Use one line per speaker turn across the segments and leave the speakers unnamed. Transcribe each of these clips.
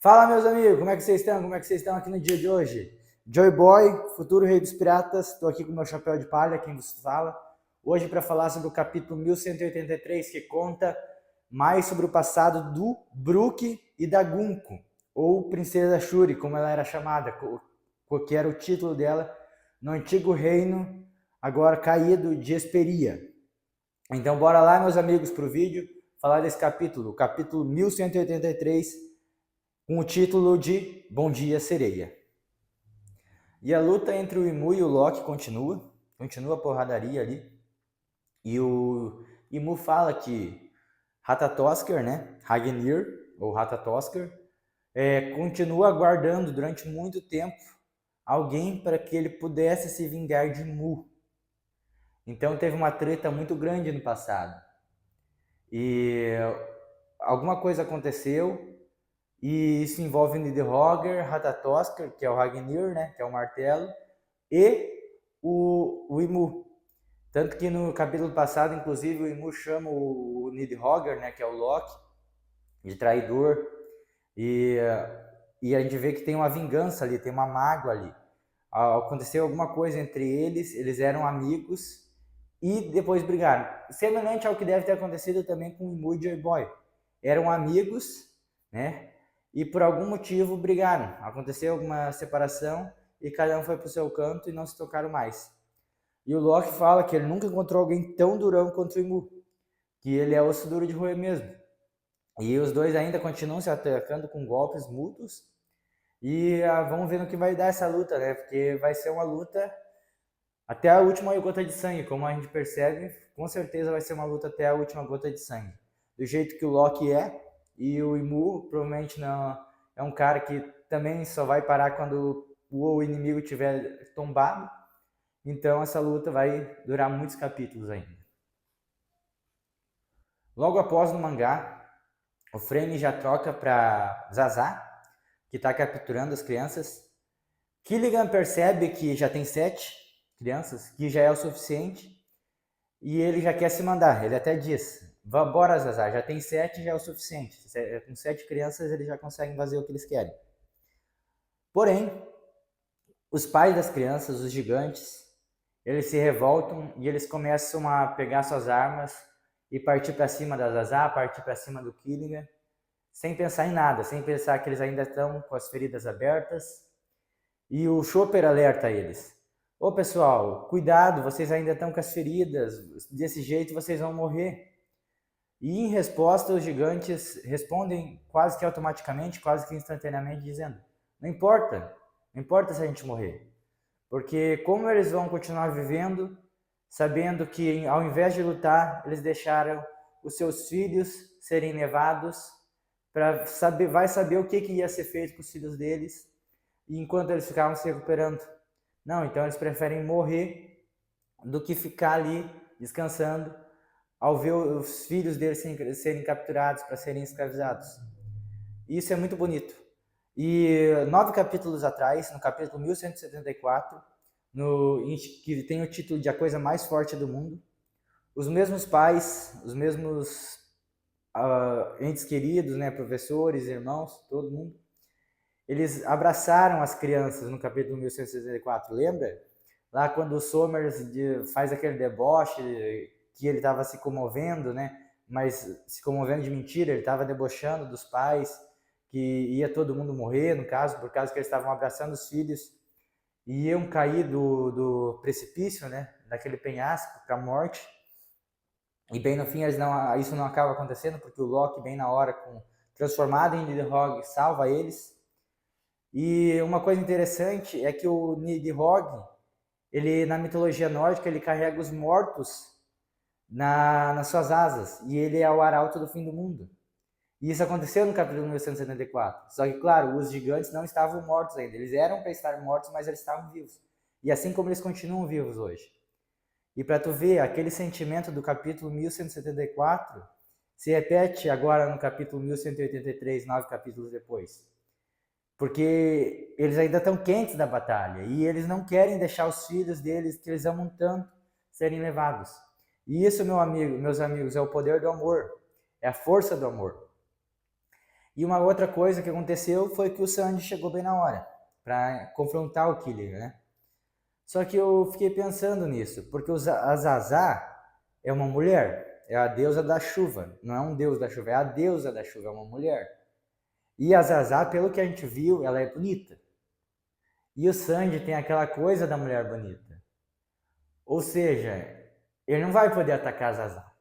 Fala, meus amigos, como é que vocês estão? Como é que vocês estão aqui no dia de hoje? Joy Boy, futuro rei dos piratas, estou aqui com meu chapéu de palha, quem vos fala. Hoje para falar sobre o capítulo 1183, que conta mais sobre o passado do Brook e da Gunko, ou Princesa Shuri, como ela era chamada, que era o título dela no antigo reino, agora caído de Hesperia. Então bora lá, meus amigos, para o vídeo, falar desse capítulo, o capítulo 1183, com o título de Bom Dia, Sereia. E a luta entre o Imu e o Loki continua a porradaria ali. E o Imu fala que Ratatoskr, né, Ragnir, ou Ratatoskr, continua aguardando durante muito tempo alguém para que ele pudesse se vingar de Mu. Então teve uma treta muito grande no passado. E alguma coisa aconteceu, e isso envolve Nidhogger, Ratatoskr, que é o Ragnir, né, que é o martelo, e o Imu. Tanto que no capítulo passado, inclusive, o Imu chama o Nidhogger, né, que é o Loki, de traidor. E a gente vê que tem uma vingança ali, tem uma mágoa ali. Aconteceu alguma coisa entre eles eram amigos e depois brigaram. Semelhante ao que deve ter acontecido também com o Imu e Joy Boy. Eram amigos, né? E por algum motivo brigaram. Aconteceu alguma separação e cada um foi para o seu canto e não se tocaram mais. E o Loki fala que ele nunca encontrou alguém tão durão quanto o Imu, que ele é osso duro de roer mesmo. E os dois ainda continuam se atacando com golpes mútuos. E vamos ver no que vai dar essa luta, né? Porque vai ser uma luta até a última gota de sangue, como a gente percebe. Com certeza vai ser uma luta até a última gota de sangue. Do jeito que o Loki é, e o Imu provavelmente não é um cara que também só vai parar quando o inimigo tiver tombado. Então essa luta vai durar muitos capítulos ainda. Logo após no mangá, o frame já troca para Zaza, que está capturando as crianças. Killigan percebe que já tem 7 crianças, que já é o suficiente, e ele já quer se mandar. Ele até diz: bora, Zaza, já tem 7, já é o suficiente. Com 7 crianças eles já conseguem fazer o que eles querem. Porém, os pais das crianças, os gigantes, eles se revoltam e eles começam a pegar suas armas e partir para cima da Zaza, partir para cima do Killigan, sem pensar em nada, sem pensar que eles ainda estão com as feridas abertas. E o Chopper alerta eles: ô pessoal, cuidado, vocês ainda estão com as feridas, desse jeito vocês vão morrer. E em resposta, os gigantes respondem quase que automaticamente, quase que instantaneamente, dizendo: não importa se a gente morrer. Porque como eles vão continuar vivendo, sabendo que ao invés de lutar, eles deixaram os seus filhos serem levados para vai saber o que ia ser feito com os filhos deles, e enquanto eles ficavam se recuperando. Não, então eles preferem morrer do que ficar ali descansando ao ver os filhos deles serem capturados para serem escravizados. Isso é muito bonito. E 9 capítulos atrás, no capítulo 1174, que tem o título de A Coisa Mais Forte do Mundo, os mesmos pais, os mesmos entes queridos, né, professores, irmãos, todo mundo, eles abraçaram as crianças no capítulo 1174, lembra? Lá quando o Somers faz aquele deboche, que ele estava se comovendo, né? Mas se comovendo de mentira, ele estava debochando dos pais, que ia todo mundo morrer, no caso, por causa que eles estavam abraçando os filhos e iam cair do precipício, né? Daquele penhasco para a morte. E bem no fim isso não acaba acontecendo, porque o Loki, bem na hora, transformado em Nidhogg, salva eles. E uma coisa interessante é que o Nidhogg, ele na mitologia nórdica, ele carrega os mortos nas suas asas, e ele é o arauto do fim do mundo. E isso aconteceu no capítulo 1174. Só que, claro, os gigantes não estavam mortos ainda. Eles eram para estar mortos, mas eles estavam vivos. E assim como eles continuam vivos hoje. E para tu ver, aquele sentimento do capítulo 1174 se repete agora no capítulo 1183, 9 capítulos depois. Porque eles ainda estão quentes da batalha e eles não querem deixar os filhos deles, que eles amam tanto, serem levados. E isso, meus amigos, é o poder do amor, é a força do amor. E uma outra coisa que aconteceu foi que o Sanji chegou bem na hora para confrontar o Killian, né? Só que eu fiquei pensando nisso, porque a Zazá é uma mulher, é a deusa da chuva, não é um deus da chuva, é a deusa da chuva, é uma mulher. E a Zazá, pelo que a gente viu, ela é bonita. E o Sanji tem aquela coisa da mulher bonita. Ou seja, ele não vai poder atacar a Zazá.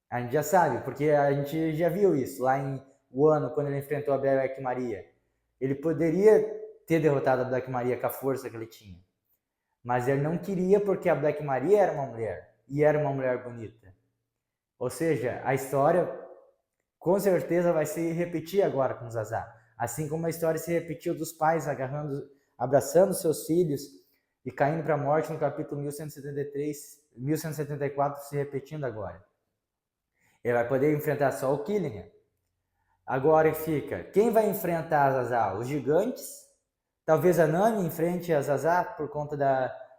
A gente já sabe, porque a gente já viu isso lá em Wano, quando ele enfrentou a Black Maria. Ele poderia ter derrotado a Black Maria com a força que ele tinha. Mas ele não queria porque a Black Maria era uma mulher. E era uma mulher bonita. Ou seja, a história com certeza vai se repetir agora com Zazá. Assim como a história se repetiu dos pais abraçando seus filhos e caindo para a morte no capítulo 1173, 1174 se repetindo agora. Ele vai poder enfrentar só o Killian. Agora fica, quem vai enfrentar a Zazá? Os gigantes? Talvez a Nami enfrente a Zazá por conta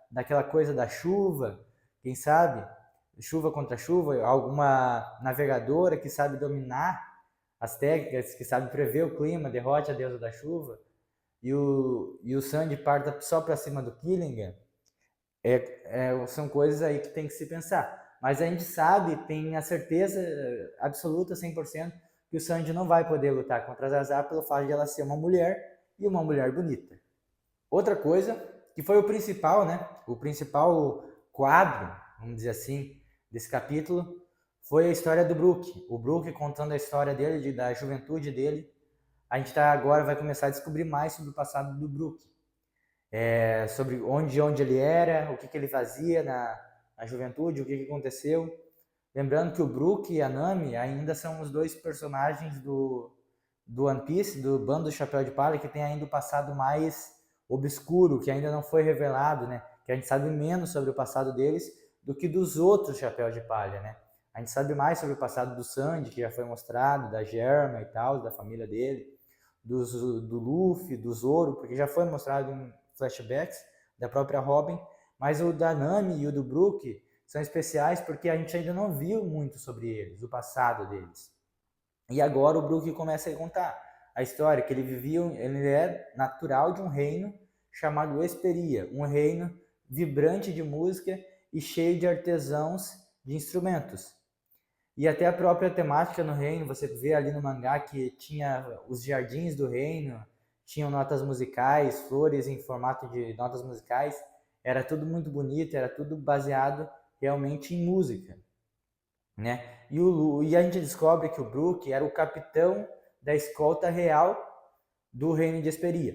daquela coisa da chuva, quem sabe? Chuva contra chuva, alguma navegadora que sabe dominar as técnicas, que sabe prever o clima, derrote a deusa da chuva, e o Sanji parta só para cima do Killian. São coisas aí que tem que se pensar. Mas a gente sabe, tem a certeza absoluta, 100%, que o Sanji não vai poder lutar contra a Zazá pelo fato de ela ser uma mulher e uma mulher bonita. Outra coisa, que foi o principal, né? O principal quadro, vamos dizer assim, desse capítulo, foi a história do Brook. O Brook contando a história dele, da juventude dele. A gente agora vai começar a descobrir mais sobre o passado do Brook. Sobre onde ele era, o que ele fazia na juventude, o que aconteceu. Lembrando que o Brook e a Nami ainda são os dois personagens do One Piece, do Bando do Chapéu de Palha, que tem ainda o passado mais obscuro, que ainda não foi revelado, né? Que a gente sabe menos sobre o passado deles do que dos outros Chapéus de Palha, né? A gente sabe mais sobre o passado do Sanji, que já foi mostrado, da Germa e tal, da família dele, do Luffy, do Zoro, porque já foi mostrado em flashbacks da própria Robin, mas o da Nami e o do Brook são especiais porque a gente ainda não viu muito sobre eles, o passado deles. E agora o Brook começa a contar a história que ele é natural de um reino chamado Esperia, um reino vibrante de música e cheio de artesãos de instrumentos. E até a própria temática no reino, você vê ali no mangá que tinha os jardins do reino, tinham notas musicais, flores em formato de notas musicais, era tudo muito bonito, era tudo baseado realmente em música, né? E a gente descobre que o Brook era o capitão da escolta real do reino de Esperia.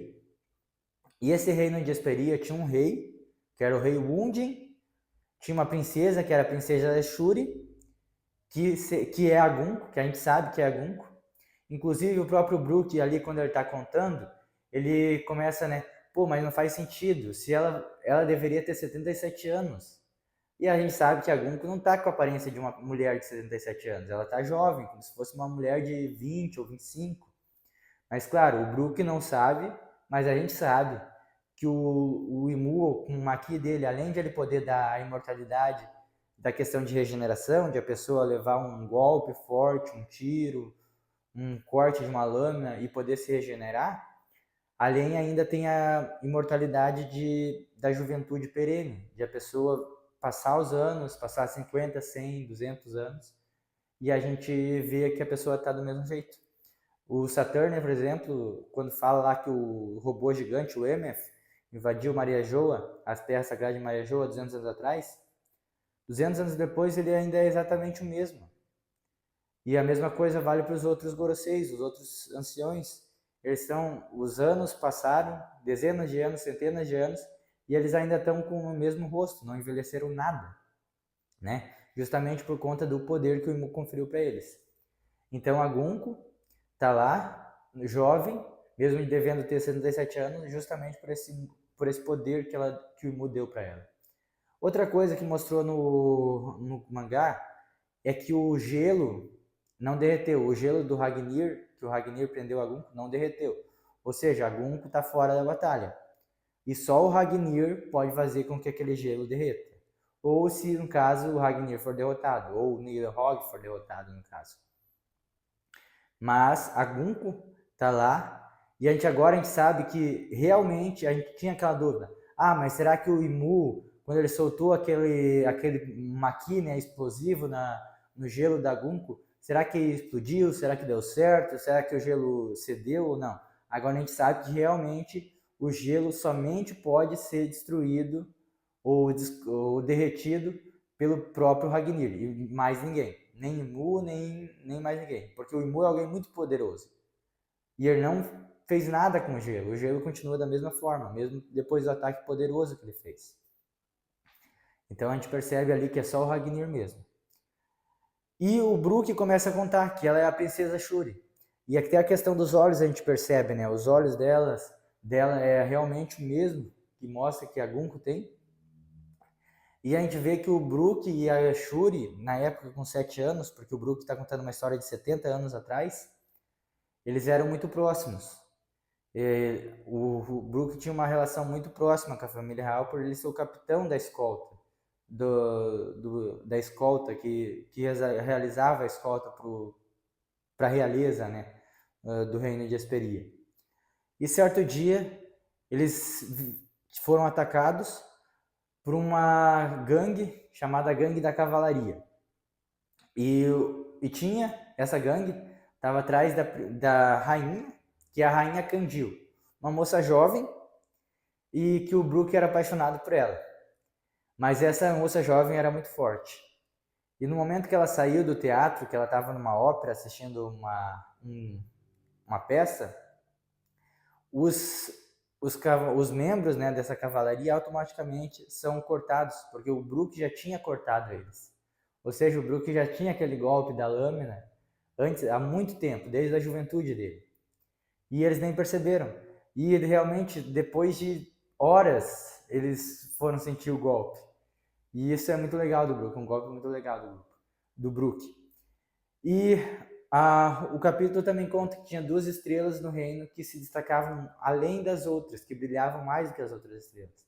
E esse reino de Esperia tinha um rei, que era o rei Wundin, tinha uma princesa, que era a princesa Shuri, que é a Gunko, que a gente sabe que é a Gunko. Inclusive o próprio Brook ali, quando ele está contando, ele começa, né? Pô, mas não faz sentido, se ela deveria ter 77 anos. E a gente sabe que a Gunko não está com a aparência de uma mulher de 77 anos, ela está jovem, como se fosse uma mulher de 20 ou 25. Mas claro, o Brook não sabe, mas a gente sabe que o Imu, com o Maki dele, além de ele poder dar a imortalidade da questão de regeneração, de a pessoa levar um golpe forte, um tiro, um corte de uma lâmina e poder se regenerar, além ainda tem a imortalidade da juventude perene, de a pessoa passar os anos, passar 50, 100, 200 anos, e a gente vê que a pessoa está do mesmo jeito. O Saturn, por exemplo, quando fala lá que o robô gigante, o Emeth, invadiu Maria Joa, as terras sagradas de Maria Joa 200 anos atrás, 200 anos depois ele ainda é exatamente o mesmo. E a mesma coisa vale para os outros Goroseis, os outros anciões. Os anos passaram, dezenas de anos, centenas de anos, e eles ainda estão com o mesmo rosto, não envelheceram nada, né? Justamente por conta do poder que o Imu conferiu para eles. Então a Gunko está lá, jovem, mesmo devendo ter 77 anos, justamente por esse poder que o Imu deu para ela. Outra coisa que mostrou no mangá é que o gelo não derreteu. O gelo do Ragnir, que o Ragnir prendeu a Gunko, não derreteu. Ou seja, a Gunko está fora da batalha. E só o Ragnir pode fazer com que aquele gelo derreta. Ou se, no caso, o Ragnir for derrotado, ou o Nidhogg for derrotado, no caso. Mas a Gunko tá lá. E agora a gente sabe que realmente a gente tinha aquela dúvida. Ah, mas será que o Imu, quando ele soltou aquele maqui, né, explosivo no gelo da Gunko, será que explodiu? Será que deu certo? Será que o gelo cedeu ou não? Agora a gente sabe que realmente o gelo somente pode ser destruído ou derretido pelo próprio Ragnir, e mais ninguém. Nem Imu, nem mais ninguém. Porque o Imu é alguém muito poderoso. E ele não fez nada com o gelo. O gelo continua da mesma forma, mesmo depois do ataque poderoso que ele fez. Então a gente percebe ali que é só o Ragnir mesmo. E o Brook começa a contar que ela é a princesa Shuri. E até a questão dos olhos a gente percebe, né? Os olhos dela é realmente o mesmo que mostra que a Gunko tem. E a gente vê que o Brook e a Shuri, na época com 7 anos, porque o Brook está contando uma história de 70 anos atrás, eles eram muito próximos. O Brook tinha uma relação muito próxima com a família real por ele ser o capitão da escolta, da escolta que realizava a escolta para a realeza, né, do reino de Hesperia. E certo dia eles foram atacados por uma gangue chamada Gangue da Cavalaria. E tinha essa gangue, estava atrás da rainha, que é a rainha Candil, uma moça jovem e que o Brook era apaixonado por ela. Mas essa moça jovem era muito forte. E no momento que ela saiu do teatro, que ela estava numa ópera assistindo uma peça, os membros, né, dessa cavalaria automaticamente são cortados, porque o Brook já tinha cortado eles. Ou seja, o Brook já tinha aquele golpe da lâmina antes, há muito tempo, desde a juventude dele. E eles nem perceberam. E ele realmente, depois de horas, eles foram sentir o golpe. E isso é muito legal do Brook, um golpe muito legal do Brook. E o capítulo também conta que tinha 2 estrelas no reino que se destacavam além das outras, que brilhavam mais do que as outras estrelas.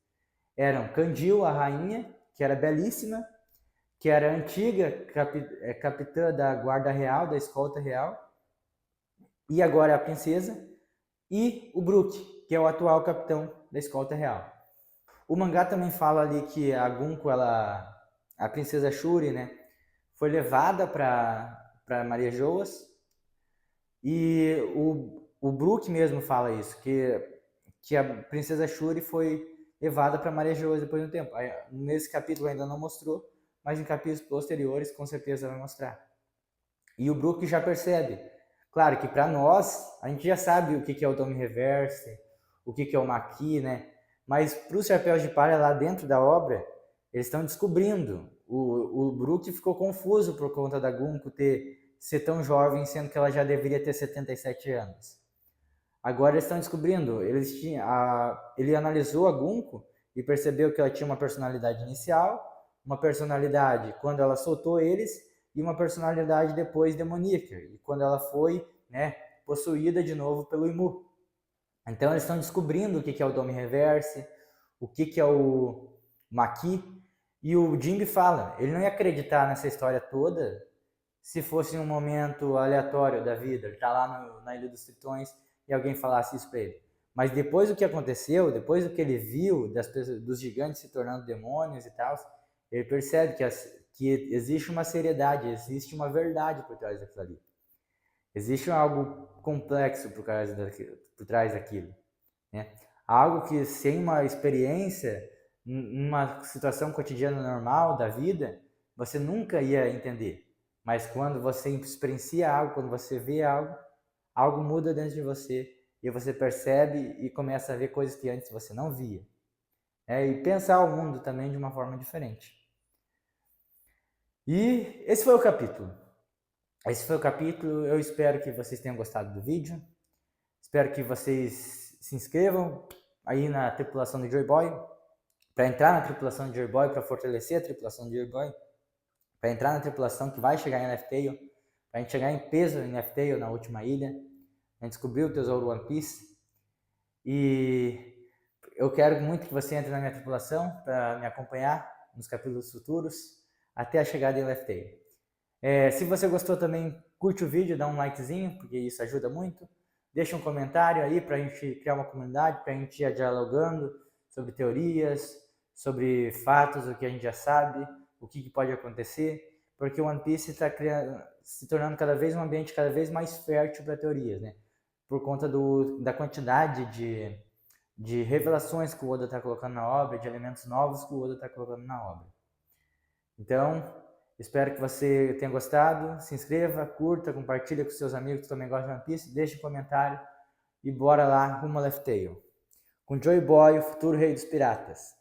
Eram Candil, a rainha, que era belíssima, que era a antiga capitã da guarda real, da escolta real, e agora é a princesa, e o Brook, que é o atual capitão da escolta real. O mangá também fala ali que a Gunko, a princesa Shuri, né, foi levada para Maria Joas, e o Brook mesmo fala isso, que a princesa Shuri foi levada para Maria Joas depois de um tempo. Nesse capítulo ainda não mostrou, mas em capítulos posteriores com certeza vai mostrar. E o Brook já percebe. Claro que para nós, a gente já sabe o que é o Tome Reverse, o que é o Maqui, né? Mas para os Chapéus de Palha lá dentro da obra, eles estão descobrindo. O Brook ficou confuso por conta da Gunko ser tão jovem, sendo que ela já deveria ter 77 anos. Agora eles estão descobrindo. Ele analisou a Gunko e percebeu que ela tinha uma personalidade inicial, uma personalidade quando ela soltou eles, e uma personalidade depois demoníaca, e quando ela foi, né, possuída de novo pelo Imu. Então eles estão descobrindo o que é o Dome Reverse, o que é o Maqui, e o Jinbe fala, ele não ia acreditar nessa história toda se fosse um momento aleatório da vida, ele está lá na Ilha dos Tritões e alguém falasse isso para ele. Mas depois do que aconteceu, depois do que ele viu dos gigantes se tornando demônios e tal, ele percebe que existe uma seriedade, existe uma verdade por trás daquilo ali. Existe algo complexo por trás daquilo. Né? Algo que sem uma experiência, numa situação cotidiana normal da vida, você nunca ia entender. Mas quando você experiencia algo, quando você vê algo, algo muda dentro de você e você percebe e começa a ver coisas que antes você não via. E pensar o mundo também de uma forma diferente. E esse foi o capítulo. Eu espero que vocês tenham gostado do vídeo. Espero que vocês se inscrevam aí na tripulação do Joy Boy, para entrar na tripulação do Joy Boy, para fortalecer a tripulação do Joy Boy, para entrar na tripulação que vai chegar em Laughtale, para a gente chegar em peso em Laughtale, na última ilha, a gente descobrir o tesouro One Piece. E eu quero muito que você entre na minha tripulação para me acompanhar nos capítulos futuros até a chegada em Laughtale. Se você gostou também, curte o vídeo, dá um likezinho, porque isso ajuda muito. Deixa um comentário aí para a gente criar uma comunidade, para a gente ir dialogando sobre teorias, sobre fatos, o que a gente já sabe, o que pode acontecer, porque o One Piece está se tornando cada vez um ambiente cada vez mais fértil para teorias, né? Por conta da quantidade de revelações que o Oda está colocando na obra, de elementos novos que o Oda está colocando na obra. Então, espero que você tenha gostado. Se inscreva, curta, compartilha com seus amigos que também gostam de One Piece, deixe um comentário e bora lá rumo ao Laugh Tale. Com Joy Boy, o futuro rei dos piratas.